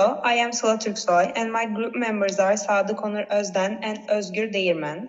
I am Sıla Türksoy and my group members are Sadık Onur Özden and Özgür Değirmen.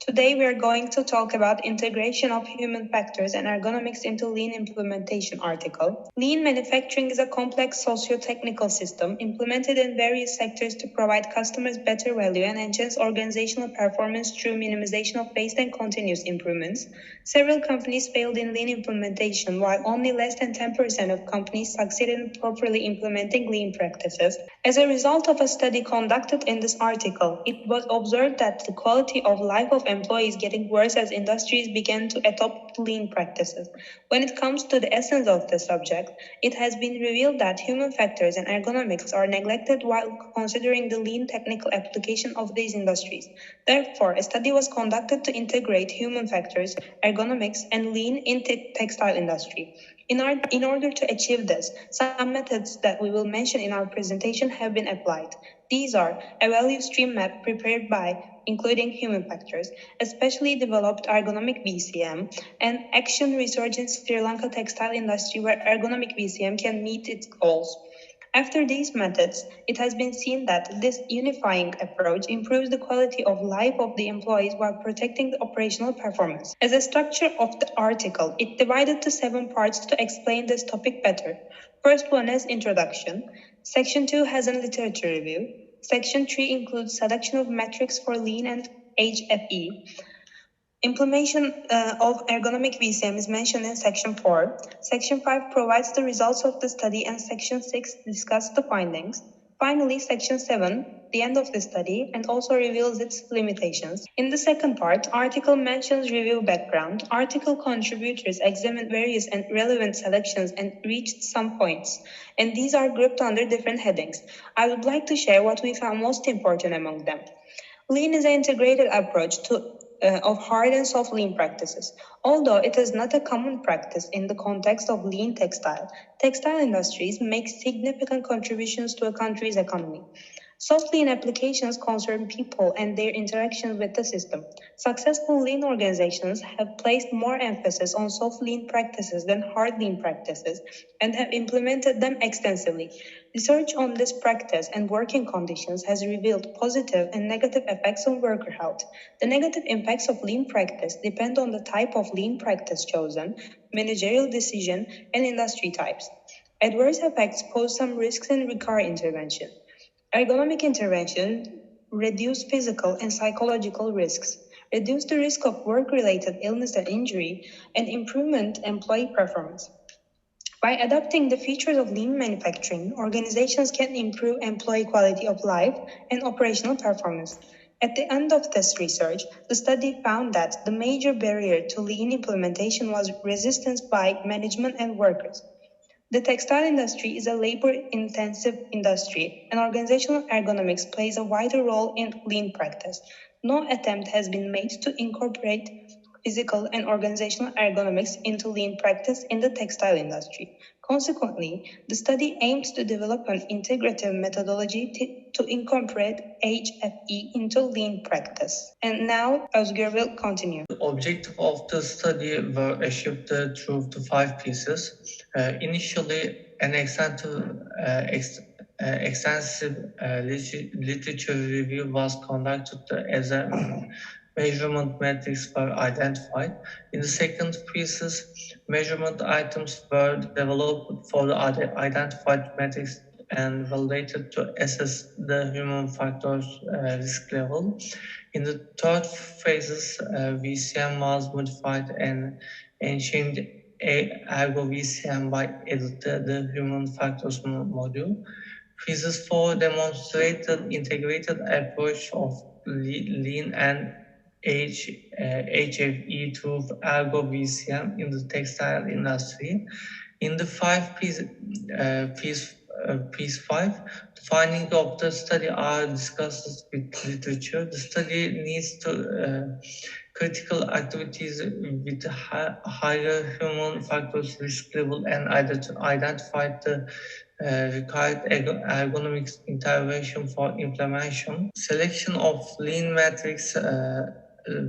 Today we are going to talk about integration of human factors and ergonomics into Lean implementation article. Lean manufacturing is a complex socio-technical system implemented in various sectors to provide customers better value and enhance organizational performance through minimization of waste and continuous improvements. Several companies failed in Lean implementation, while only less than 10% of companies succeeded in properly implementing Lean practices. As a result of a study conducted in this article, it was observed that the quality of life of employees getting worse as industries began to adopt Lean practices. When it comes to the essence of the subject, it has been revealed that human factors and ergonomics are neglected while considering the Lean technical application of these industries. Therefore, a study was conducted to integrate human factors, ergonomics, and Lean in textile industry. In order to achieve this, some methods that we will mention in our presentation have been applied. These are a value stream map prepared by including human factors, especially developed ergonomic VCM, and action research in Sri Lanka textile industry where ergonomic VCM can meet its goals. After these methods, it has been seen that this unifying approach improves the quality of life of the employees while protecting the operational performance. As a structure of the article, it divided to 7 parts to explain this topic better. First one is introduction. Section 2 has a literature review. Section 3 includes selection of metrics for Lean and HFE. Implementation of ergonomic VCM is mentioned in Section 4. Section 5 provides the results of the study and Section 6 discusses the findings. Finally, Section 7, the end of the study, and also reveals its limitations. In the second part, article mentions review background. Article contributors examined various and relevant selections and reached some points, and these are grouped under different headings. I would like to share what we found most important among them. Lean is an integrated approach of hard and soft Lean practices. Although it is not a common practice in the context of Lean textile industries make significant contributions to a country's economy. Soft Lean applications concern people and their interaction with the system. Successful Lean organizations have placed more emphasis on soft Lean practices than hard Lean practices and have implemented them extensively. Research on this practice and working conditions has revealed positive and negative effects on worker health. The negative impacts of Lean practice depend on the type of Lean practice chosen, managerial decision, and industry types. Adverse effects pose some risks and require intervention. Ergonomic intervention reduce physical and psychological risks, reduce the risk of work-related illness and injury, and improvement employee performance. By adopting the features of Lean manufacturing, organizations can improve employee quality of life and operational performance. At the end of this research, the study found that the major barrier to Lean implementation was resistance by management and workers. The textile industry is a labor-intensive industry, and organizational ergonomics plays a vital role in Lean practice. No attempt has been made to incorporate physical and organizational ergonomics into Lean practice in the textile industry. Consequently, the study aims to develop an integrative methodology to incorporate HFE into Lean practice. And now, Özgür will continue. The objective of the study were achieved through the 5 pieces. Initially, an extensive literature review was conducted as a measurement metrics were identified. In the second pieces, measurement items were developed for the identified metrics and validated to assess the human factors risk level. In the third phases, VCM was modified and changed ergo VCM by adding the human factors module. Phases 4 demonstrated integrated approach of Lean and HFE through ergo VCM in the textile industry. In the piece 5, the findings of the study are discussed with literature. The study needs to critical activities with higher human factors risk level and identified the required ergonomics intervention for implementation. Selection of Lean metrics,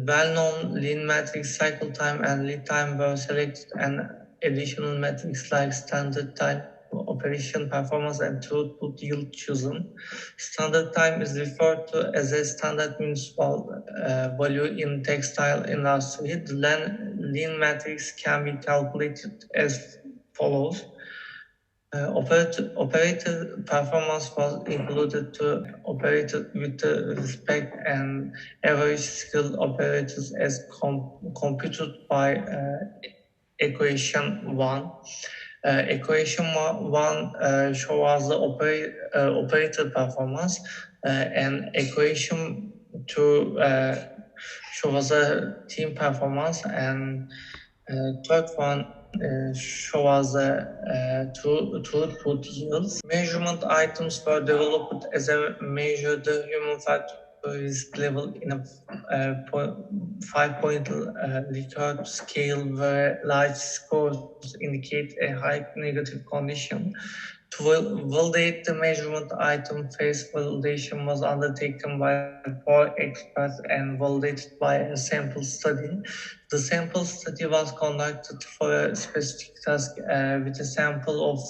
well-known Lean metrics cycle time and lead time were selected, and additional metrics like standard time operation performance and throughput yield chosen. Standard time is referred to as a standard municipal value in textile industry. The lean matrix can be calculated as follows. Operator performance was included to operator with the respect and average skilled operators as computed by equation 1. Equation 1 shows the operator performance and equation 2 shows the team performance, and third one shows the throughput yields. Measurement items were developed as a measure the human factor risk level in a 5-point Likert scale where large scores indicate a high negative condition. To validate the measurement item, phase validation was undertaken by 4 experts and validated by a sample study. The sample study was conducted for a specific task with a sample of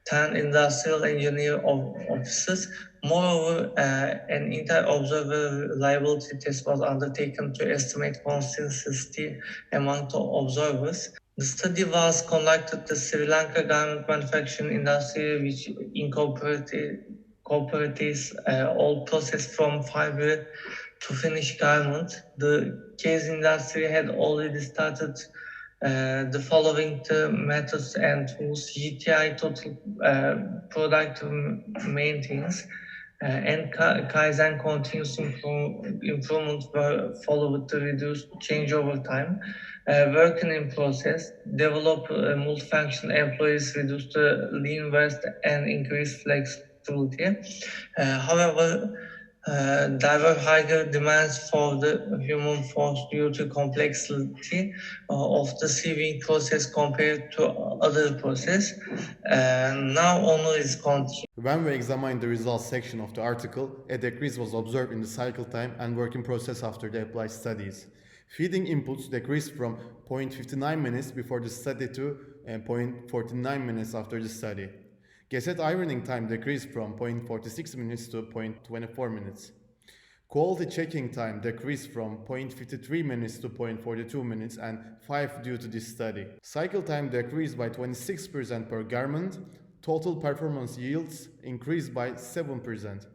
10 industrial engineer offices. Moreover, an inter-observer reliability test was undertaken to estimate consistency among the observers. The study was conducted in the Sri Lanka garment manufacturing industry, which incorporates all process from fiber to finished garment. The case industry had already started the following methods and tools: GTI total product maintenance and Kaizen continuous improvement were followed to reduce changeover time. Working in process, develop multifunction employees, reduce the lean waste and increase flexibility. However, there were higher demands for the human force due to complexity of the sieving process compared to other process. Now honor is continued. When we examined the results section of the article, a decrease was observed in the cycle time and working process after the applied studies. Feeding inputs decreased from 0.59 minutes before the study to 0.49 minutes after the study. Cassette ironing time decreased from 0.46 minutes to 0.24 minutes. Quality checking time decreased from 0.53 minutes to 0.42 minutes and 5 due to this study. Cycle time decreased by 26% per garment. Total performance yields increased by 7%.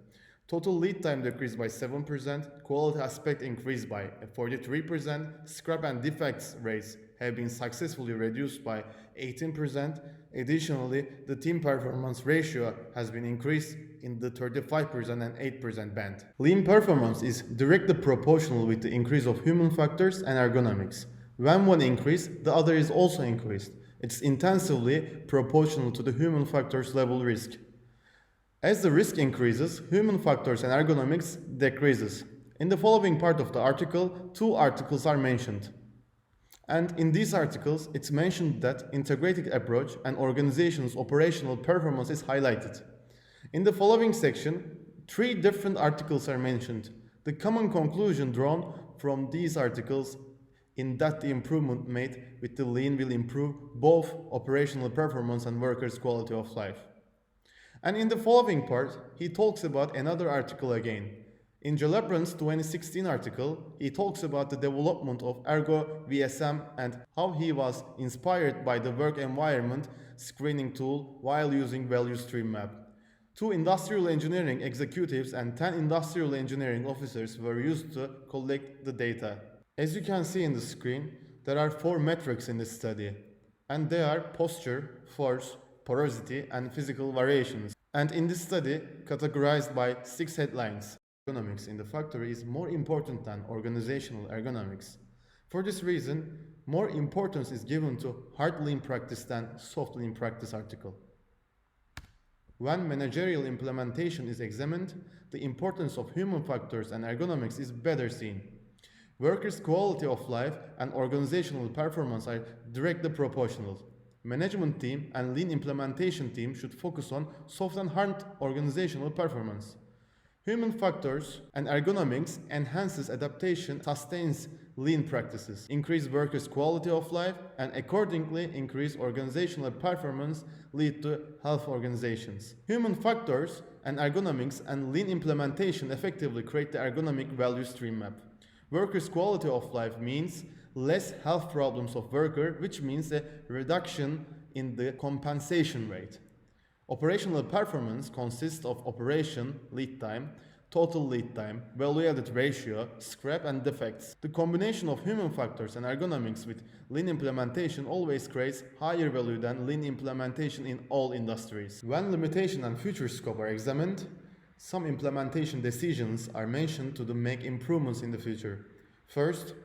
Total lead time decreased by 7%, quality aspect increased by 43%, scrap and defects rates have been successfully reduced by 18%. Additionally, the team performance ratio has been increased in the 35% and 8% band. Lean performance is directly proportional with the increase of human factors and ergonomics. When one increased, the other is also increased. It's intensively proportional to the human factors level risk. As the risk increases, human factors and ergonomics decreases. In the following part of the article, 2 articles are mentioned. And in these articles, it's mentioned that integrated approach and organization's operational performance is highlighted. In the following section, 3 different articles are mentioned. The common conclusion drawn from these articles in that the improvement made with the lean will improve both operational performance and workers' quality of life. And in the following part, he talks about another article again. In Gelabran's 2016 article, he talks about the development of Ergo VSM and how he was inspired by the work environment screening tool while using Value Stream Map. 2 industrial engineering executives and 10 industrial engineering officers were used to collect the data. As you can see in the screen, there are 4 metrics in this study, and they are posture, force, porosity, and physical variations. And in this study, categorized by 6 headlines. Ergonomics in the factory is more important than organizational ergonomics. For this reason, more importance is given to hard lean practice than soft lean practice article. When managerial implementation is examined, the importance of human factors and ergonomics is better seen. Workers' quality of life and organizational performance are directly proportional. Management team and lean implementation team should focus on soft and hard organizational performance. Human factors and ergonomics enhances adaptation, sustains lean practices, increase workers' quality of life, and accordingly increase organizational performance, lead to health organizations. Human factors and ergonomics and lean implementation effectively create the ergonomic value stream map. Workers' quality of life means less health problems of worker, which means a reduction in the compensation rate. Operational performance consists of operation, lead time, total lead time, value-added ratio, scrap and defects. The combination of human factors and ergonomics with lean implementation always creates higher value than lean implementation in all industries. When limitation and future scope are examined, some implementation decisions are mentioned to make improvements in the future. First,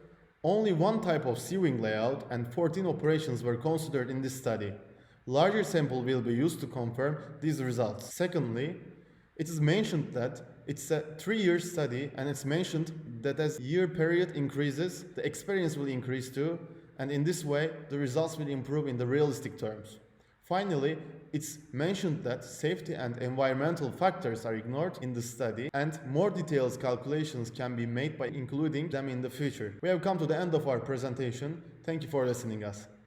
only one type of sewing layout and 14 operations were considered in this study. Larger sample will be used to confirm these results. Secondly, it is mentioned that it's a 3-year study, and it's mentioned that as year period increases, the experience will increase too, and in this way, the results will improve in the realistic terms. Finally, it's mentioned that safety and environmental factors are ignored in the study, and more detailed calculations can be made by including them in the future. We have come to the end of our presentation. Thank you for listening us.